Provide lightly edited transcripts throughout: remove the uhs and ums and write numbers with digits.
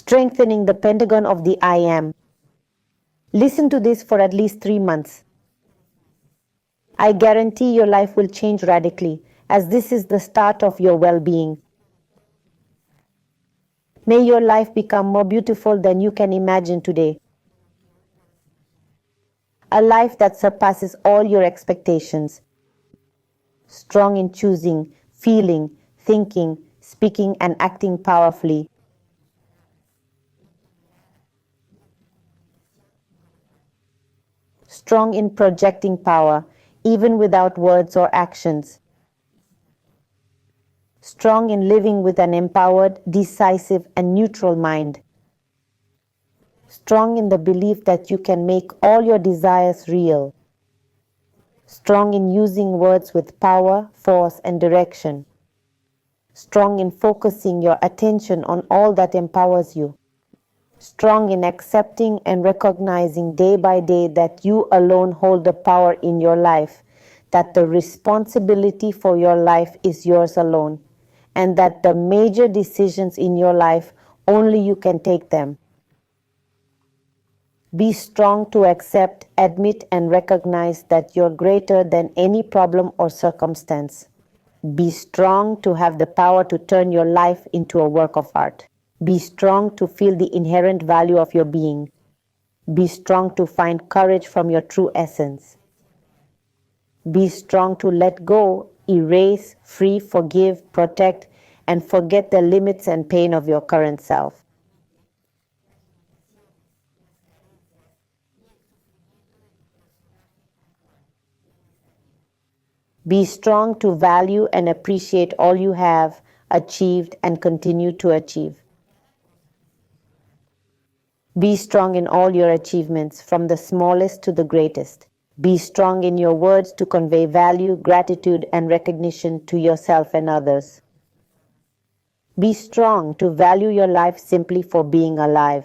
Strengthening the Pentagon of the I Am. Listen to this for at least 3 months. I guarantee your life will change radically, as this is the start of your well-being. May your life become more beautiful than you can imagine today. A life that surpasses all your expectations. Strong in choosing, feeling, thinking, speaking, and acting powerfully. Strong in projecting power, even without words or actions. Strong in living with an empowered, decisive, and neutral mind. Strong in the belief that you can make all your desires real. Strong in using words with power, force, and direction. Strong in focusing your attention on all that empowers you. Strong in accepting and recognizing day by day that you alone hold the power in your life, that the responsibility for your life is yours alone, and that the major decisions in your life, only you can take them. Be strong to accept, admit, and recognize that you're greater than any problem or circumstance. Be strong to have the power to turn your life into a work of art. Be strong to feel the inherent value of your being. Be strong to find courage from your true essence. Be strong to let go, erase, free, forgive, protect, and forget the limits and pain of your current self. Be strong to value and appreciate all you have achieved and continue to achieve. Be strong in all your achievements, from the smallest to the greatest. Be strong in your words to convey value, gratitude, and recognition to yourself and others. Be strong to value your life simply for being alive.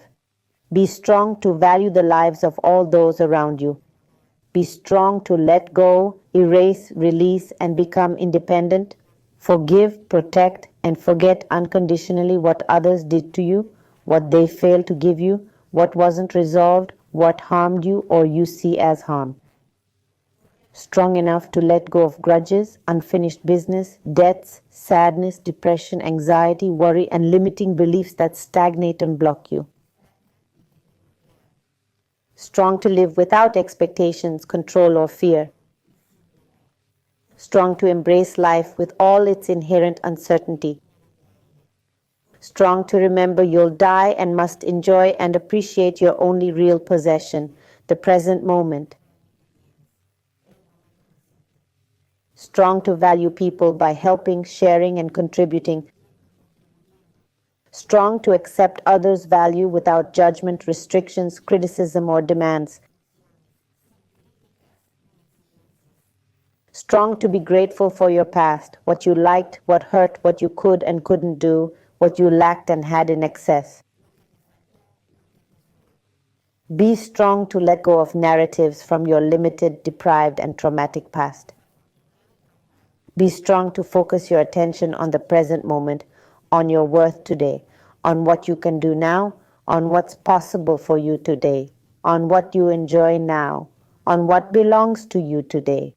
Be strong to value the lives of all those around you. Be strong to let go, erase, release, and become independent. Forgive, protect, and forget unconditionally what others did to you, what they failed to give you, what wasn't resolved, what harmed you or you see as harm. Strong enough to let go of grudges, unfinished business, debts, sadness, depression, anxiety, worry, and limiting beliefs that stagnate and block you. Strong to live without expectations, control, or fear. Strong to embrace life with all its inherent uncertainty. Strong to remember you'll die and must enjoy and appreciate your only real possession, the present moment. Strong to value people by helping, sharing, and contributing. Strong to accept others' value without judgment, restrictions, criticism, or demands. Strong to be grateful for your past, what you liked, what hurt, what you could and couldn't do, what you lacked and had in excess. Be strong to let go of narratives from your limited, deprived, and traumatic past. Be strong to focus your attention on the present moment, on your worth today, on what you can do now, on what's possible for you today, on what you enjoy now, on what belongs to you today.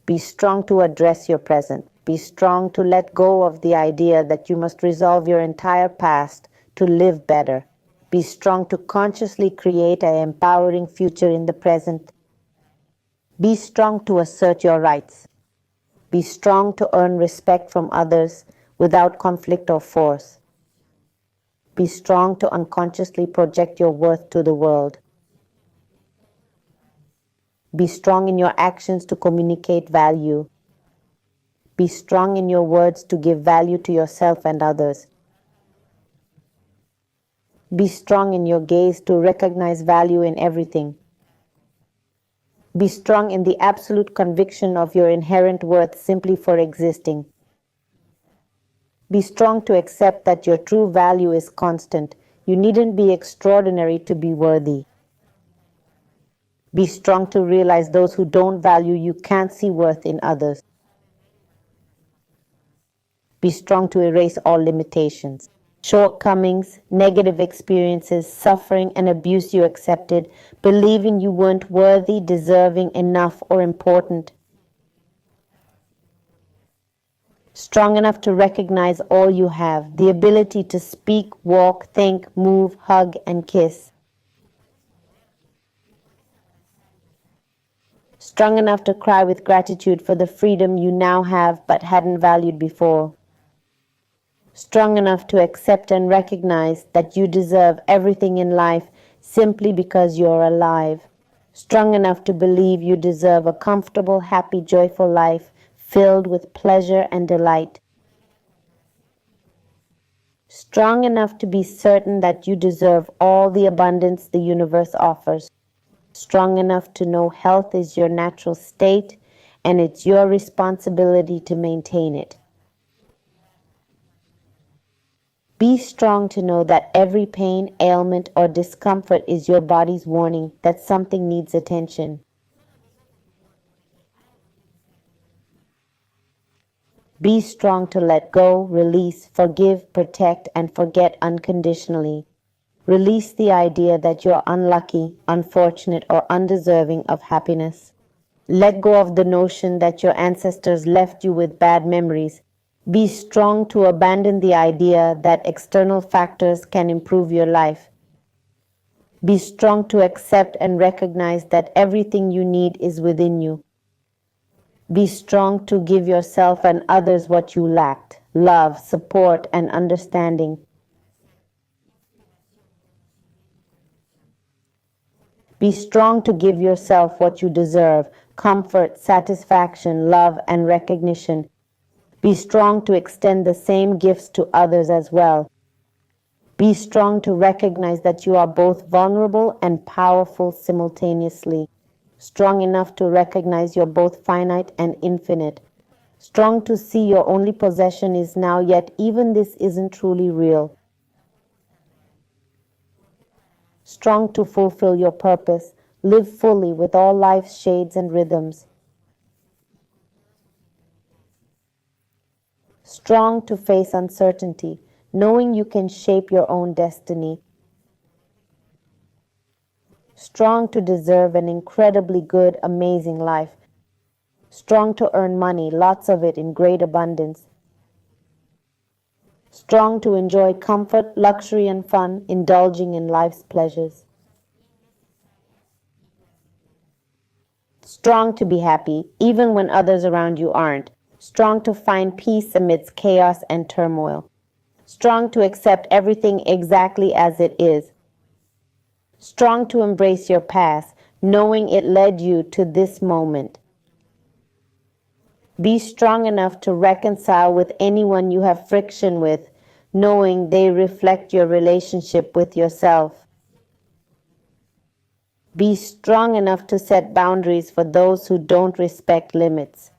Be strong to address your present. Be strong to let go of the idea that you must resolve your entire past to live better. Be strong to consciously create an empowering future in the present. Be strong to assert your rights. Be strong to earn respect from others without conflict or force. Be strong to unconsciously project your worth to the world. Be strong in your actions to communicate value. Be strong in your words to give value to yourself and others. Be strong in your gaze to recognize value in everything. Be strong in the absolute conviction of your inherent worth simply for existing. Be strong to accept that your true value is constant. You needn't be extraordinary to be worthy. Be strong to realize those who don't value you can't see worth in others. Be strong to erase all limitations. shortcomings, negative experiences, suffering, and abuse you accepted, believing you weren't worthy, deserving, enough, or important. Strong enough to recognize all you have, the ability to speak, walk, think, move, hug, and kiss. Strong enough to cry with gratitude for the freedom you now have but hadn't valued before. Strong enough to accept and recognize that you deserve everything in life simply because you're alive. Strong enough to believe you deserve a comfortable, happy, joyful life filled with pleasure and delight. Strong enough to be certain that you deserve all the abundance the universe offers. Strong enough to know health is your natural state and it's your responsibility to maintain it. Be strong to know that every pain, ailment, or discomfort is your body's warning that something needs attention. Be strong to let go, release, forgive, protect, and forget unconditionally. Release the idea that you're unlucky, unfortunate, or undeserving of happiness. Let go of the notion that your ancestors left you with bad memories. Be strong to abandon the idea that external factors can improve your life. Be strong to accept and recognize that everything you need is within you. Be strong to give yourself and others what you lacked: love, support, and understanding. Be strong to give yourself what you deserve: comfort, satisfaction, love, and recognition. Be strong to extend the same gifts to others as well. Be strong to recognize that you are both vulnerable and powerful simultaneously. Strong enough to recognize you're both finite and infinite. Strong to see your only possession is now, yet even this isn't truly real. Strong to fulfill your purpose, live fully with all life's shades and rhythms. Strong to face uncertainty, knowing you can shape your own destiny. Strong to deserve an incredibly good, amazing life. Strong to earn money, lots of it in great abundance. Strong to enjoy comfort, luxury, and fun, indulging in life's pleasures. Strong to be happy, even when others around you aren't. Strong to find peace amidst chaos and turmoil. Strong to accept everything exactly as it is. Strong to embrace your past, knowing it led you to this moment. Be strong enough to reconcile with anyone you have friction with, knowing they reflect your relationship with yourself. Be strong enough to set boundaries for those who don't respect limits.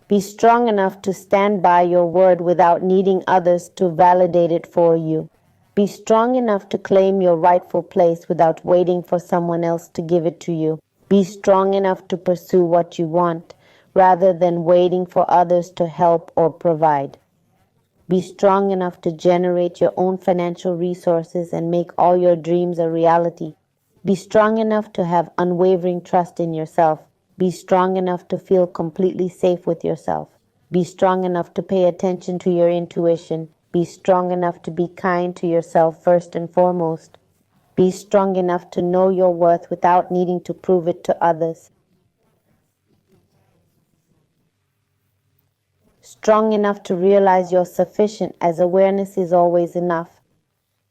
Be strong enough to stand by your word without needing others to validate it for you. Be strong enough to claim your rightful place without waiting for someone else to give it to you. Be strong enough to pursue what you want rather than waiting for others to help or provide. Be strong enough to generate your own financial resources and make all your dreams a reality. Be strong enough to have unwavering trust in yourself. Be strong enough to feel completely safe with yourself. Be strong enough to pay attention to your intuition. Be strong enough to be kind to yourself first and foremost. Be strong enough to know your worth without needing to prove it to others. Strong enough to realize you're sufficient, as awareness is always enough.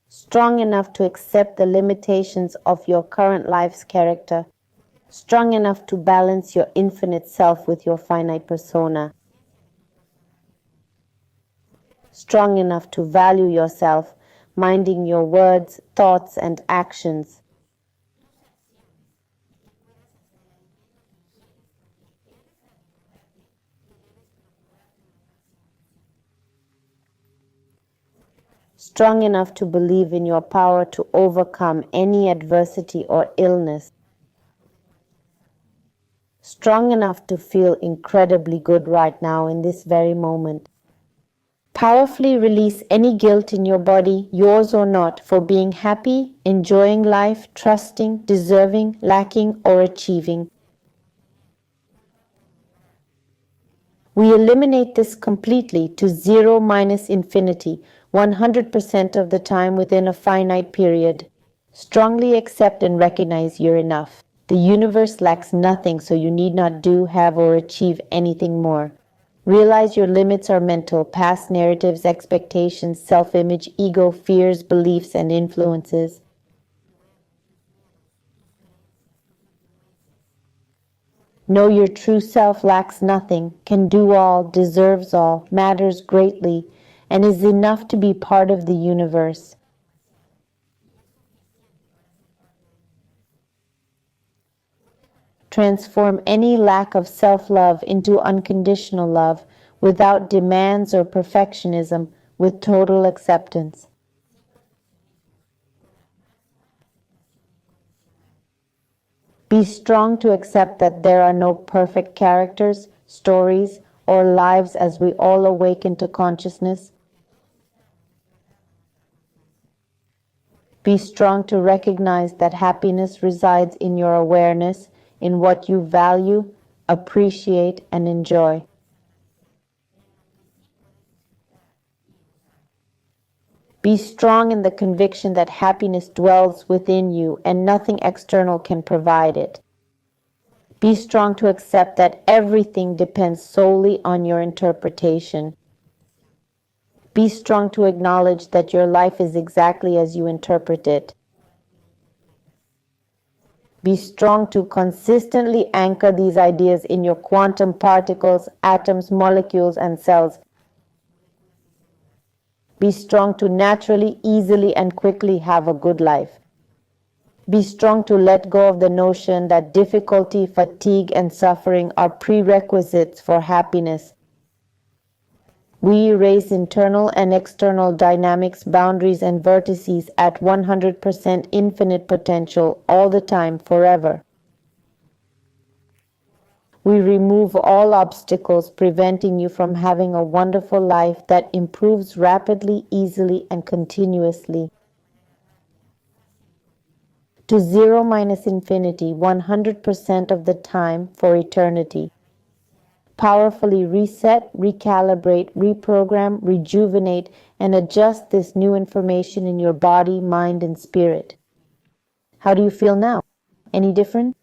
Strong enough to accept the limitations of your current life's character. Strong enough to balance your infinite self with your finite persona. Strong enough to value yourself, minding your words, thoughts, and actions. Strong enough to believe in your power to overcome any adversity or illness. Strong enough to feel incredibly good right now in this very moment. Powerfully release any guilt in your body, yours or not, for being happy, enjoying life, trusting, deserving, lacking, or achieving. We eliminate this completely to zero minus infinity, 100% of the time within a finite period. Strongly accept and recognize you're enough. The universe lacks nothing, so you need not do, have, or achieve anything more. Realize your limits are mental, past narratives, expectations, self-image, ego, fears, beliefs, and influences. Know your true self lacks nothing, can do all, deserves all, matters greatly, and is enough to be part of the universe. Transform any lack of self-love into unconditional love without demands or perfectionism, with total acceptance. Be strong to accept that there are no perfect characters, stories, or lives as we all awaken to consciousness. Be strong to recognize that happiness resides in your awareness, in what you value, appreciate, and enjoy. Be strong in the conviction that happiness dwells within you and nothing external can provide it. Be strong to accept that everything depends solely on your interpretation. Be strong to acknowledge that your life is exactly as you interpret it. Be strong to consistently anchor these ideas in your quantum particles, atoms, molecules, and cells. Be strong to naturally, easily, and quickly have a good life. Be strong to let go of the notion that difficulty, fatigue, and suffering are prerequisites for happiness. We erase internal and external dynamics, boundaries, and vertices at 100% infinite potential all the time, forever. We remove all obstacles preventing you from having a wonderful life that improves rapidly, easily, and continuously. To zero minus infinity, 100% of the time for eternity. Powerfully reset, recalibrate, reprogram, rejuvenate, and adjust this new information in your body, mind, and spirit. How do you feel now? Any different?